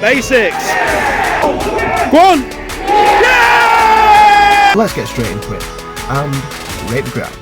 Basics. Go on. Yeah! Let's get straight into it and rate the ground.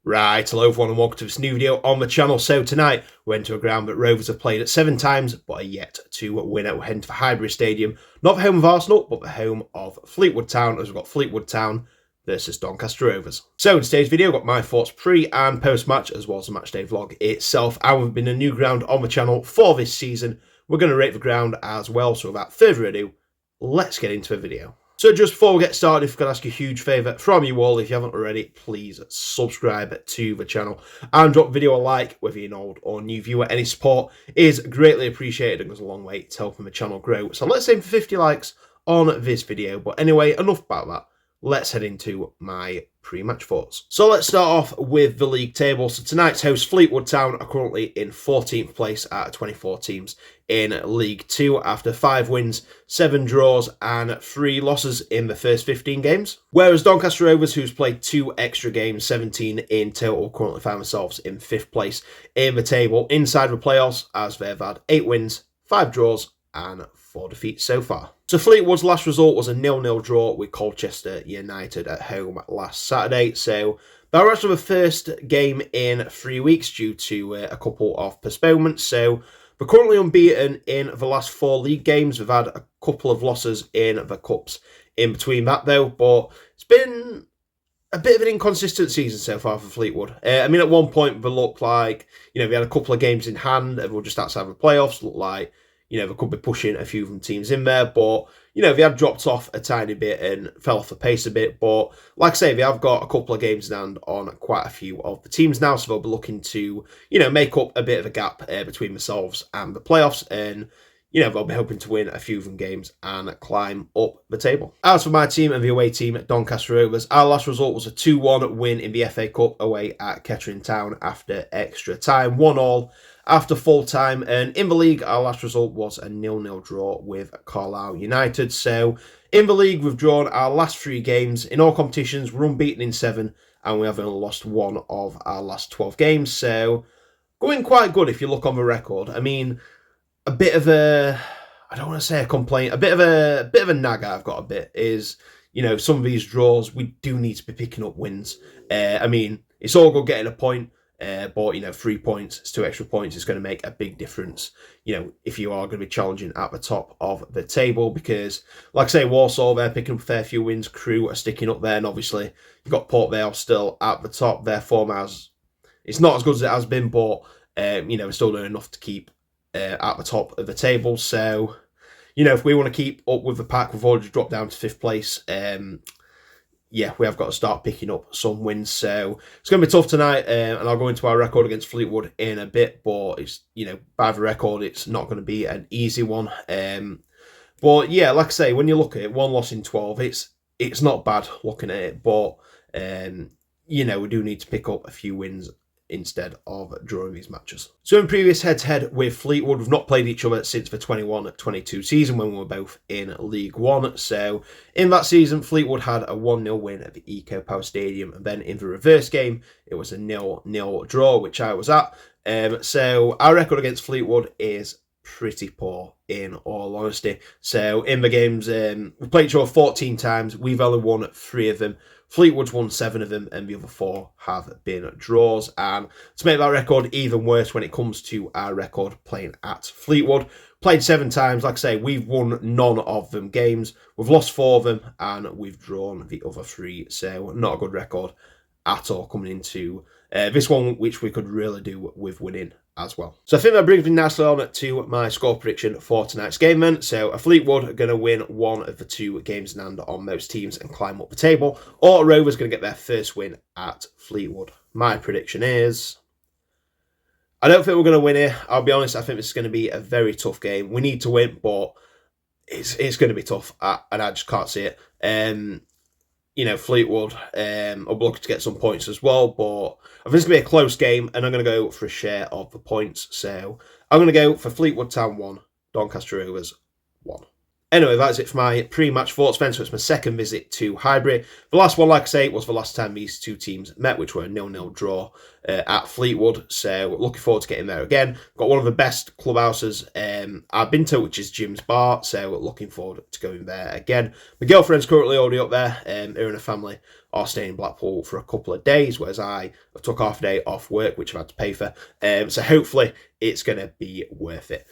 Right, hello everyone and welcome to this new video on the channel. So tonight we went to a ground that Rovers have played at 7 times but are yet to win at. We're heading to the Highbury Stadium, not the home of Arsenal but the home of Fleetwood Town, as we've got Fleetwood Town versus Doncaster Rovers. So in today's video, I've got my thoughts pre and post match as well as the match day vlog itself. And we've been a new ground on the channel for this season. We're going to rate the ground as well. So without further ado, let's get into the video. So just before we get started, if I could ask a huge favour from you all, if you haven't already, please subscribe to the channel and drop the video a like, whether you're an old or new viewer. Any support is greatly appreciated and goes a long way to helping the channel grow. So let's aim for 50 likes on this video. But anyway, enough about that. Let's head into my pre-match thoughts. So let's start off with the league table. So tonight's host Fleetwood Town are currently in 14th place out of 24 teams in League 2 after 5 wins, 7 draws and 3 losses in the first 15 games. Whereas Doncaster Rovers, who's played 2 extra games, 17 in total, currently find themselves in 5th place in the table inside the playoffs as they've had 8 wins, 5 draws and 4 defeats so far. So Fleetwood's last result was a 0-0 draw with Colchester United at home last Saturday. So that was actually the first game in 3 weeks due to a couple of postponements. So they're currently unbeaten in the last 4 league games. They've had a couple of losses in the cups in between that though, but it's been a bit of an inconsistent season so far for Fleetwood. I mean, at one point they looked like, they had a couple of games in hand and were just outside the playoffs. Looked like, they could be pushing a few of them teams in there, but, they have dropped off a tiny bit and fell off the pace a bit. But, like I say, they have got a couple of games in hand on quite a few of the teams now, so they'll be looking to, make up a bit of a gap between themselves and the playoffs, and, they'll be hoping to win a few of them games and climb up the table. As for my team and the away team at Doncaster Rovers, our last result was a 2-1 win in the FA Cup away at Catering Town after extra time, 1-1. After full time, and in the league, our last result was a 0-0 draw with Carlisle United. So in the league, we've drawn our last 3 games. In all competitions, we're unbeaten in 7, and we have only lost 1 of our last 12 games. So going quite good if you look on the record. I mean, a bit of a, I don't want to say a complaint, a bit of a nag I've got a bit is, some of these draws, we do need to be picking up wins. I mean, it's all good getting a point. But 3 points, it's 2 extra points, it's going to make a big difference, if you are going to be challenging at the top of the table, because, like I say, Walsall, they're picking up a fair few wins, Crewe are sticking up there, and obviously, you've got Port Vale still at the top. Their form it's not as good as it has been, but, we're still doing enough to keep at the top of the table. So, if we want to keep up with the pack, we've already dropped down to 5th place. Yeah, we have got to start picking up some wins. So it's going to be tough tonight, and I'll go into our record against Fleetwood in a bit, but it's, by the record, it's not going to be an easy one. But yeah, like I say, when you look at it, 1 loss in 12, it's not bad looking at it, but, we do need to pick up a few wins instead of drawing these matches. So in previous head-to-head with Fleetwood, we've not played each other since the 21-22 season when we were both in League 1. So in that season, Fleetwood had a 1-0 win at the Eco Power Stadium, and then in the reverse game, it was a 0-0 draw, which I was at. So our record against Fleetwood is pretty poor, in all honesty. So in the games, we played each other 14 times, we've only won 3 of them. Fleetwood's won 7 of them, and the other 4 have been draws. And to make that record even worse when it comes to our record playing at Fleetwood, played 7 times. Like I say, we've won none of them games. We've lost 4 of them, and we've drawn the other 3. So not a good record at all coming into this one, which we could really do with winning as well. So I think that brings me nicely on to my score prediction for tonight's game then. So a Fleetwood are going to win 1 of the 2 games in hand on most teams and climb up the table, or a Rovers going to get their first win at Fleetwood. My prediction is, I don't think we're going to win here. I'll be honest, I think this is going to be a very tough game. We need to win, but it's going to be tough, and I just can't see it. Fleetwood will be looking to get some points as well, but I think it's going to be a close game, and I'm going to go for a share of the points. So I'm going to go for Fleetwood Town 1, Doncaster Rovers 1. Anyway, that's it for my pre-match thoughts then. So it's my second visit to Highbury. The last one, like I say, was the last time these two teams met, which were a 0-0 draw at Fleetwood. So looking forward to getting there again. Got one of the best clubhouses I've been to, which is Jim's Bar. So looking forward to going there again. My girlfriend's currently already up there. Her and her family are staying in Blackpool for a couple of days, whereas I took half a day off work, which I've had to pay for. So hopefully it's going to be worth it.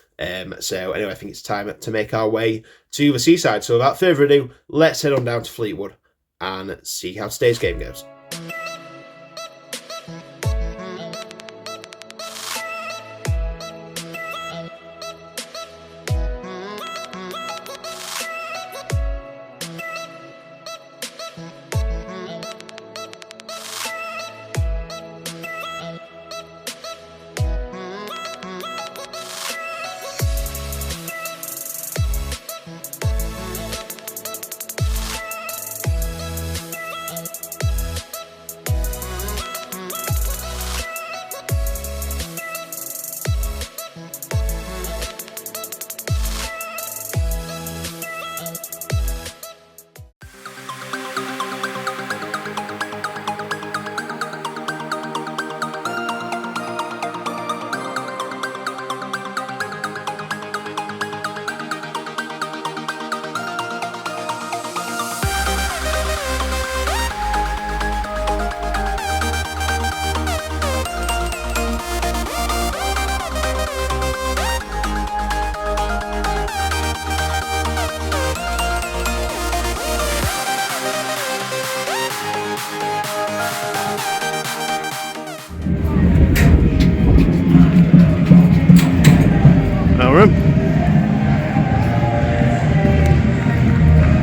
So anyway, I think it's time to make our way to the seaside. So without further ado, let's head on down to Fleetwood and see how today's game goes.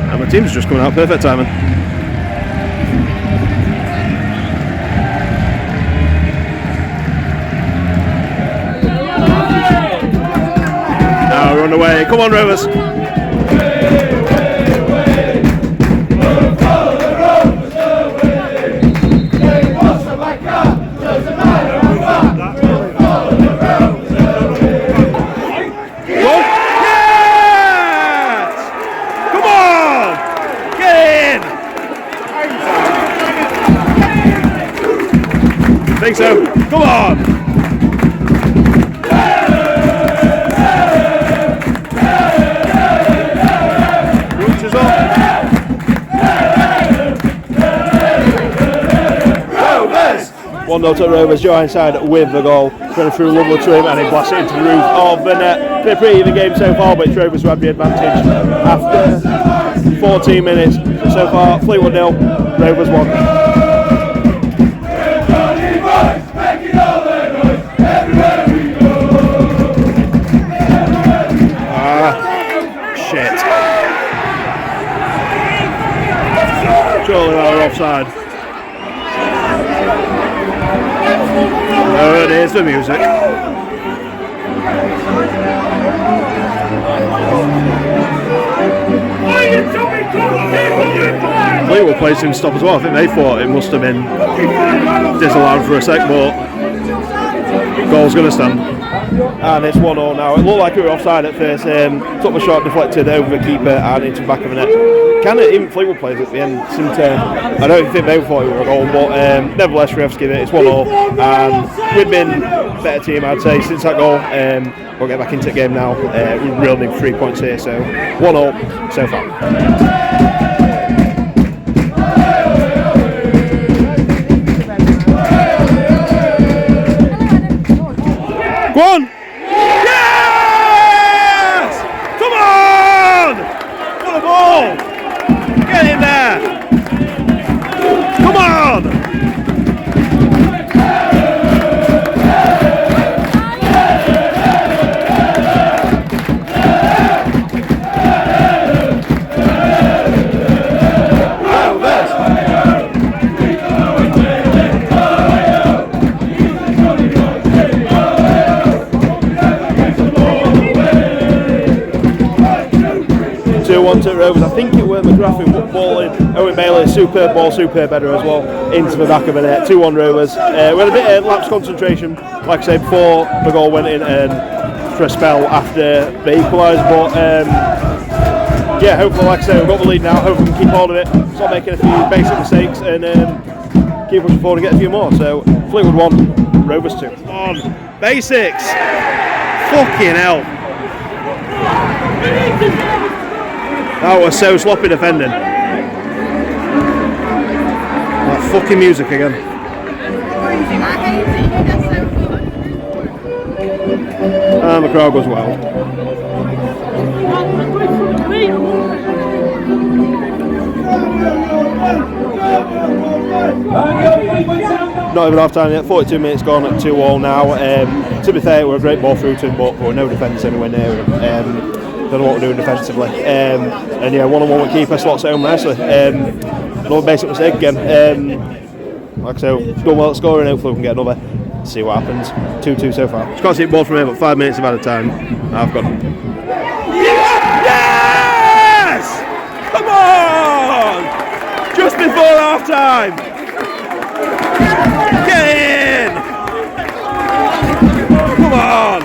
And the team's just coming out, perfect timing. Now we're on the way, come on Rovers! I think so. Come on! Roots is up. Rovers! 1-0 to Rovers. Joe inside with the goal. Running through lovely to him and he blasts it into the roof of the net. Been a pretty even game so far, but it's Rovers who had the advantage after 14 minutes. So far, Fleetwood 0, Rovers 1. Surely they're offside. Oh, it is the music. Fleetwood played him stop as well. I think they thought it must have been disallowed for a sec, but goal's going to stand. And it's 1-0 now. It looked like it was offside at first. Took the shot, deflected over the keeper and into the back of the net. Kind of even Fleetwood players at the end seemed to. I don't think they thought it was a goal, but nevertheless, refs give it. It's 1-0, and we've been a better team, I'd say, since that goal. We'll get back into the game now. We really need 3 points here, so 1-0 so far. Go on! Yes! Come on! What a ball! Get in there! Come on! To Rovers. I think it was McGrath who ball in. Owen Bailey, superb ball, superb header as well, into the back of the net. 2-1 Rovers. We had a bit of lapse concentration, like I said, before the goal went in and for a spell after the equalise, but yeah, hopefully, like I say, we've got the lead now. Hopefully we can keep hold of it, stop making a few basic mistakes, and keep pushing forward and get a few more. So Fleetwood 1, Rovers 2. On basics. Fucking hell. That was so sloppy defending. That fucking music again. And the crowd goes wild. Not even half time yet, 42 minutes gone at 2-all now. To be fair, we're a great ball through to him, but we're no defence anywhere near him. Don't know what we're doing defensively. And yeah, one-on-one with keeper, slots it home nicely. Another basic mistake again. Like I say, we've done well at scoring, hopefully we can get another. See what happens. 2-2 so far. Just can't see the ball from here, but 5 minutes of added time. I've got. Yes! Come on! Just before half time! Get in! Come on!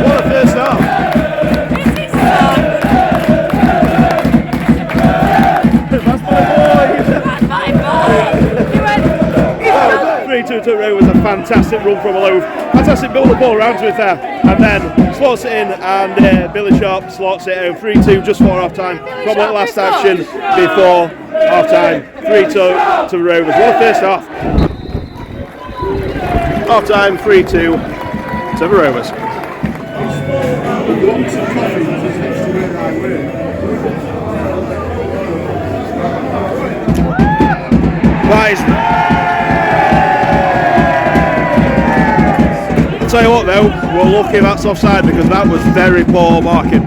What a first half! 3-2 to Rovers, a fantastic run from a loaf. Fantastic build the ball around to it there, and then slots it in, and Billy Sharp slots it home. 3-2 just before half time. Probably the last action before half time. 3-2 to Rovers. What a first half. Half time 3-2 to the Rovers. Guys, I'll tell you what though, we're lucky that's offside because that was very poor marking.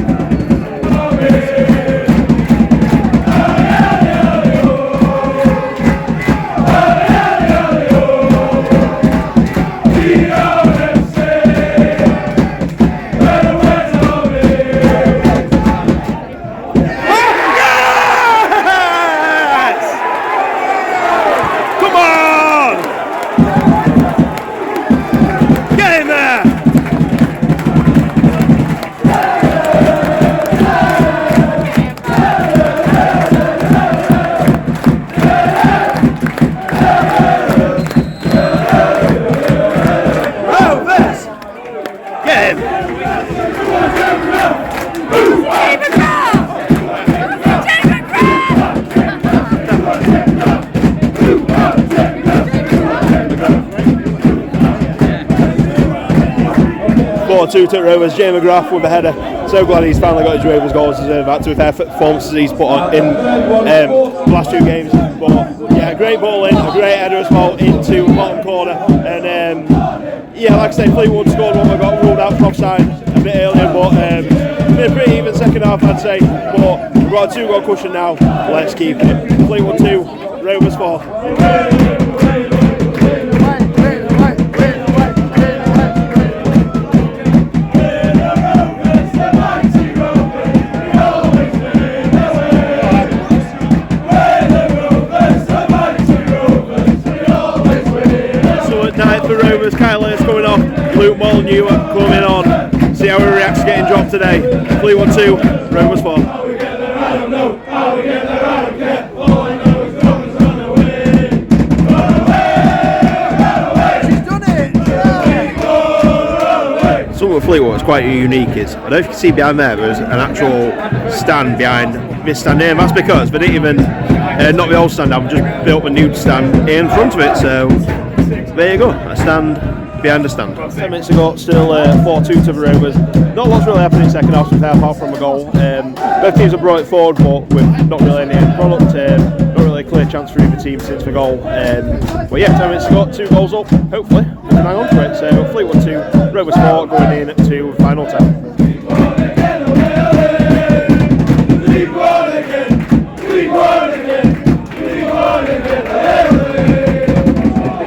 Two to Rovers, Jay McGrath with a header. So glad he's finally got his Rovers goals deserved that, to be fair, performances he's put on in the last 2 games. But yeah, great ball in, a great header as well into the bottom corner. And yeah, like I say, Fleetwood scored one, we got ruled out from offside a bit earlier, but been a pretty even second half, I'd say. But we've got a 2-goal cushion now, let's keep it. Fleetwood 2, Rovers 4. Luke Molyneux coming on. See how he reacts to getting dropped today. Fleetwood 2, Rovers 4. Something with Fleetwood is quite unique is, I don't know if you can see behind there's an actual stand behind this stand here. That's because they didn't even knock the old stand down, just built a new stand in front of it. So there you go, a stand behind the stand. 10 minutes ago, still 4-2 to the Rovers. Not what's really happened in the second half, apart from a goal. Both teams have brought it forward, but with not really any end product. Not really a clear chance for either team since the goal. But yeah, 10 minutes ago, 2 goals up. Hopefully, we can hang on to it. So Fleetwood 2, Rovers 4 going in to final 10.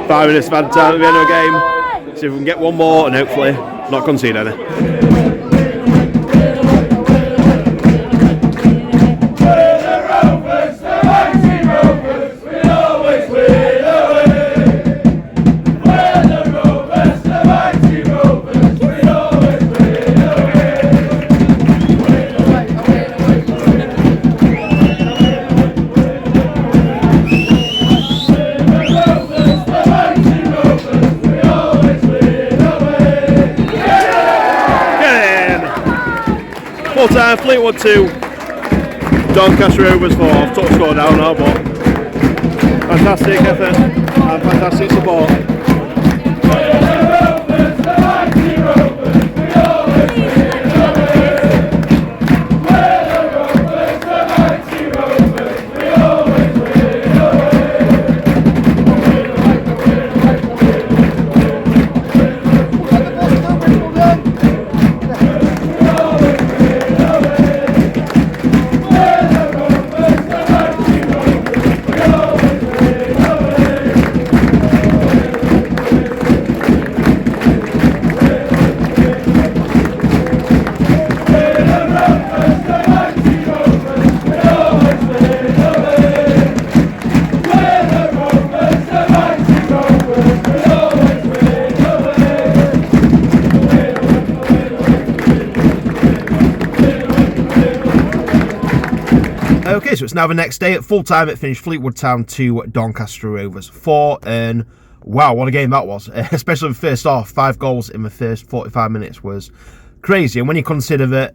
5 minutes of added time at the end of the game. See if we can get one more and hopefully not concede any. time, Fleetwood 2, Doncaster Rovers 4. Tough score down now, but fantastic effort and fantastic support. Okay, so it's now the next day. At full time, it finished Fleetwood Town 2, Doncaster Rovers 4, and wow, what a game that was. Especially the first half, 5 goals in the first 45 minutes was crazy. And when you consider that,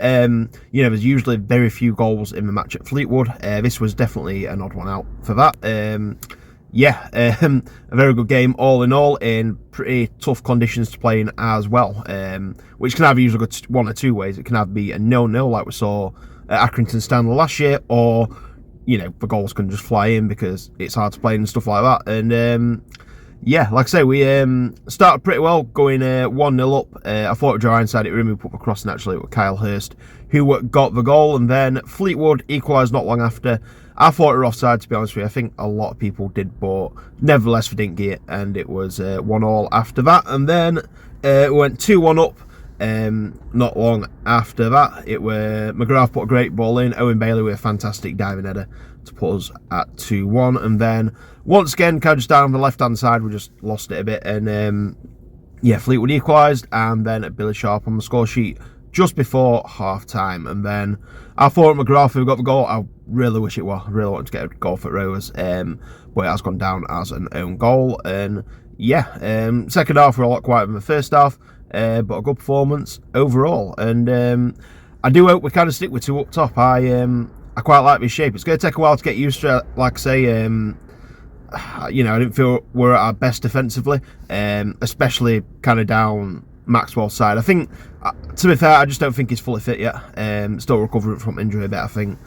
you know, there's usually very few goals in the match at Fleetwood, this was definitely an odd one out for that. A very good game all in all, in pretty tough conditions to play in as well, which can either usually go one or two ways. It can either be a 0-0 like we saw at Accrington Stanley last year, or, you know, the goals can just fly in because it's hard to play and stuff like that. And yeah, like I say, we started pretty well, going 1-0 up. I thought with our inside it removed up across, and actually it was Kyle Hurst who got the goal, and then Fleetwood equalised not long after. I thought it were offside, to be honest with you. I think a lot of people did, but nevertheless we didn't get it, and it was 1-1 after that. And then it went 2-1 up. Not long after that, it were McGrath put a great ball in, Owen Bailey with a fantastic diving header to put us at 2-1, and then once again, kind of just down on the left hand side, we just lost it a bit, and yeah, Fleetwood equalised, and then Billy Sharp on the score sheet just before half time. And then I thought McGrath who got the goal. I really wish it were. I really wanted to get a goal for Rovers, but it has gone down as an own goal. And yeah, second half we're a lot quieter than the first half, but a good performance overall. And I do hope we kind of stick with 2 up top. I quite like this shape. It's going to take a while to get used to it. Like I say, you know, I didn't feel we're at our best defensively, especially kind of down Maxwell's side. I think, to be fair, I just don't think he's fully fit yet. Still recovering from injury a bit, I think.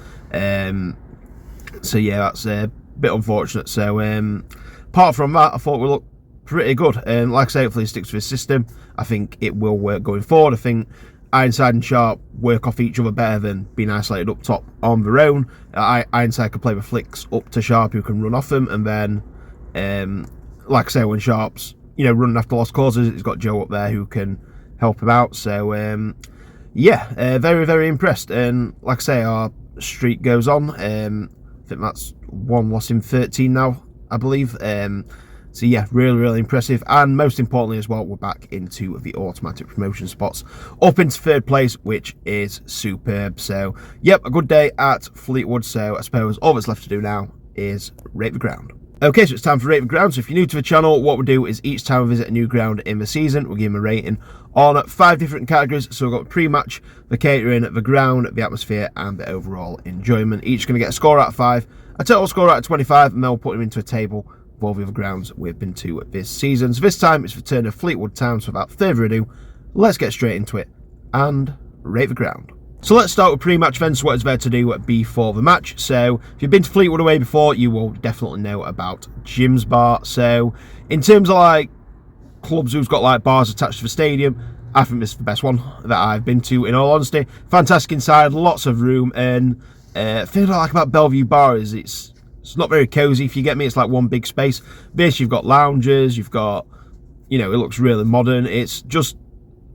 So yeah, that's a bit unfortunate. So apart from that, I thought we looked pretty good. And like I say, hopefully he sticks to his system. I think it will work going forward. I think Ironside and Sharp work off each other better than being isolated up top on their own. Ironside can play the flicks up to Sharp, who can run off them, and then like I say, when Sharp's, you know, running after lost causes, he's got Joe up there who can help him out. So yeah, very, very impressed. And like I say, our streak goes on. I think that's 1 loss in 13 now, I believe. So yeah, really, really impressive. And most importantly as well, we're back into the automatic promotion spots, up into 3rd place, which is superb. So yep, a good day at Fleetwood. So I suppose all that's left to do now is rate the ground. Okay, so it's time for Rate the Ground. So if you're new to the channel, what we do is each time we visit a new ground in the season, we'll give them a rating on 5 different categories. So we've got the pre-match, the catering, the ground, the atmosphere, and the overall enjoyment. Each going to get a score out of 5, a total score out of 25, and then we'll put them into a table of all the other grounds we've been to this season. So this time it's the turn of Fleetwood Town. So without further ado, let's get straight into it and rate the ground. So let's start with pre-match then. So what is there to do before the match? So if you've been to Fleetwood away before, you will definitely know about Jim's Bar. So in terms of like clubs who's got like bars attached to the stadium, I think this is the best one that I've been to, in all honesty. Fantastic inside, lots of room, and the thing I like about Bellevue Bar is it's not very cosy, if you get me. It's like one big space. This, you've got lounges, you've got, you know, it looks really modern. It's just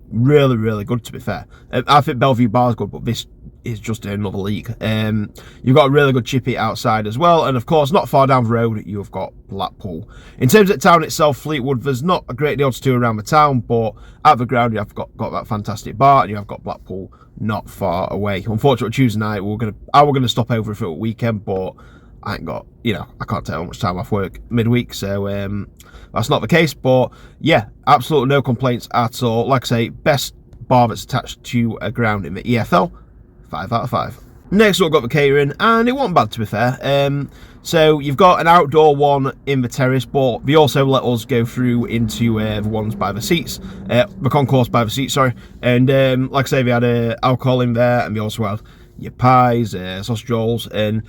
really, really good, to be fair. I think Bellevue Bar is good, but this is just another league. You've got a really good chippy outside as well, and of course, not far down the road, you've got Blackpool. In terms of town itself, Fleetwood, there's not a great deal to do around the town, but at the ground, you have got that fantastic bar, and you have got Blackpool not far away. Unfortunately, Tuesday night, I were gonna stop over for a weekend, but I ain't got, you know, I can't take how much time off work midweek, so that's not the case. But yeah, absolutely no complaints at all. Like I say, best bar that's attached to a ground in the EFL, 5 out of 5. Next up, we've got the catering, and it wasn't bad, to be fair. So you've got an outdoor one in the terrace, but they also let us go through into the ones by the seats, the concourse by the seats, sorry. And like I say, they had alcohol in there, and they also had your pies, sausage rolls, and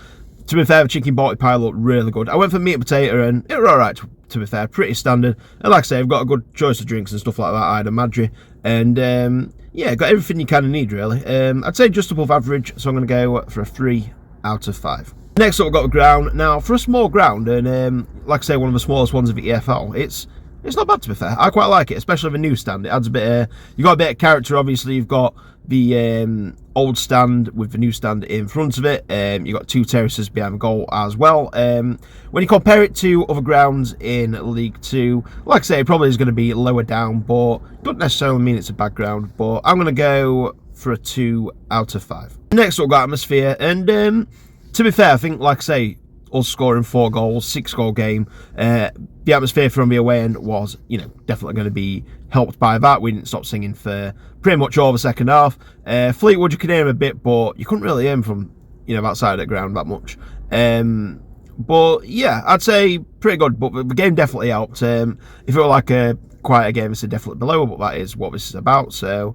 to be fair, the chicken body pie looked really good. I went for meat and potato, and it was alright, to be fair, pretty standard. And like I say, I've got a good choice of drinks and stuff like that. I had a Madri, and yeah, got everything you kind of need, really. I'd say just above average, so I'm going to go for a 3 out of 5. Next up, we've got the ground. Now, for a small ground, and like I say, one of the smallest ones of the EFL, it's not bad, to be fair. I quite like it, especially the new stand. It adds a bit of, you got a bit of character. Obviously, you've got the old stand with the new stand in front of it. You've got 2 terraces behind the goal as well. When you compare it to other grounds in League 2, like I say, it probably is going to be lower down, but doesn't necessarily mean it's a bad ground. But I'm going to go for a 2 out of 5. Next up, we've got atmosphere, and to be fair, I think, like I say, us scoring 4 goals, 6-goal game, the atmosphere from the away end was, definitely going to be helped by that. We didn't stop singing for pretty much all the second half. Fleetwood, you could hear him a bit, but you couldn't really hear him from, that side of the ground that much. But yeah, I'd say pretty good, but the game definitely helped. If it were like a quieter game, it's definitely below, but that is what this is about. So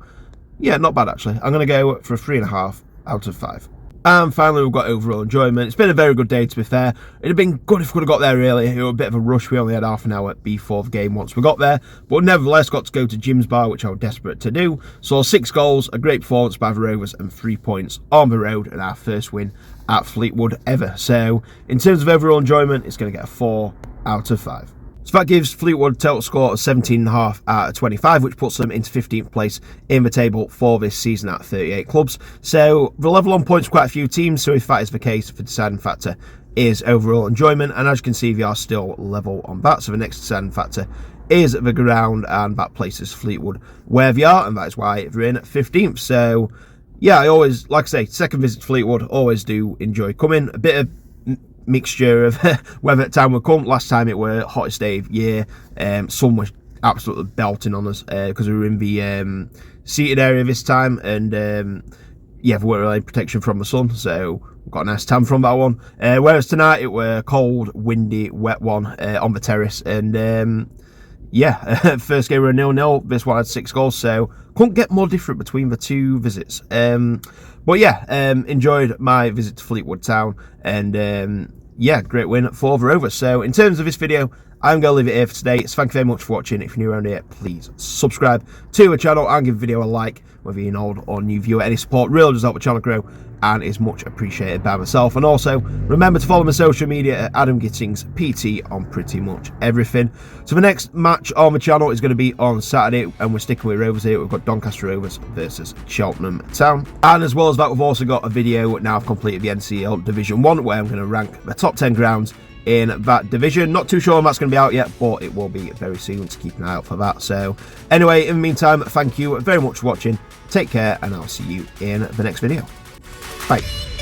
yeah, not bad actually. I'm going to go for a 3.5 out of 5. And finally, we've got overall enjoyment. It's been a very good day, to be fair. It'd have been good if we could have got there earlier. It was a bit of a rush. We only had half an hour before the game once we got there. But nevertheless, got to go to Jim's Bar, which I was desperate to do. Saw 6 goals, a great performance by the Rovers, and 3 points on the road, and our first win at Fleetwood ever. So, in terms of overall enjoyment, it's going to get a 4 out of 5. So that gives Fleetwood a total score of 17.5 out of 25, which puts them into 15th place in the table for this season at 38 clubs. So the level on points for quite a few teams, so if that is the case, the deciding factor is overall enjoyment, and as you can see, we are still level on that. So the next deciding factor is the ground, and that places Fleetwood where they are, and that is why they're in 15th. So yeah, I always, like I say, second visit to Fleetwood, always do enjoy coming. A bit of mixture of weather at time will come. Last time it were hottest day of year. Sun was absolutely belting on us because we were in the seated area this time, and yeah, there weren't really protection from the sun, so we got a nice tan from that one. Whereas tonight it were cold, windy, wet one on the terrace, and yeah, first game were 0-0. This one had 6 goals, so couldn't get more different between the 2 visits. But yeah, enjoyed my visit to Fleetwood Town, and yeah, great win for the Rovers. So in terms of this video, I'm going to leave it here for today. So thank you very much for watching. If you're new around here, please subscribe to the channel and give the video a like, whether you're an old or new viewer. Any support really does help the channel grow and is much appreciated by myself. And also, remember to follow my social media at Adam Gittings PT on pretty much everything. So the next match on the channel is going to be on Saturday, and we're sticking with Rovers here. We've got Doncaster Rovers versus Cheltenham Town. And as well as that, we've also got a video now I've completed the NCL Division 1, where I'm going to rank the top 10 grounds in that division. Not too sure when that's going to be out yet, but it will be very soon, so keep an eye out for that. So anyway, in the meantime, thank you very much for watching. Take care, and I'll see you in the next video. Bye.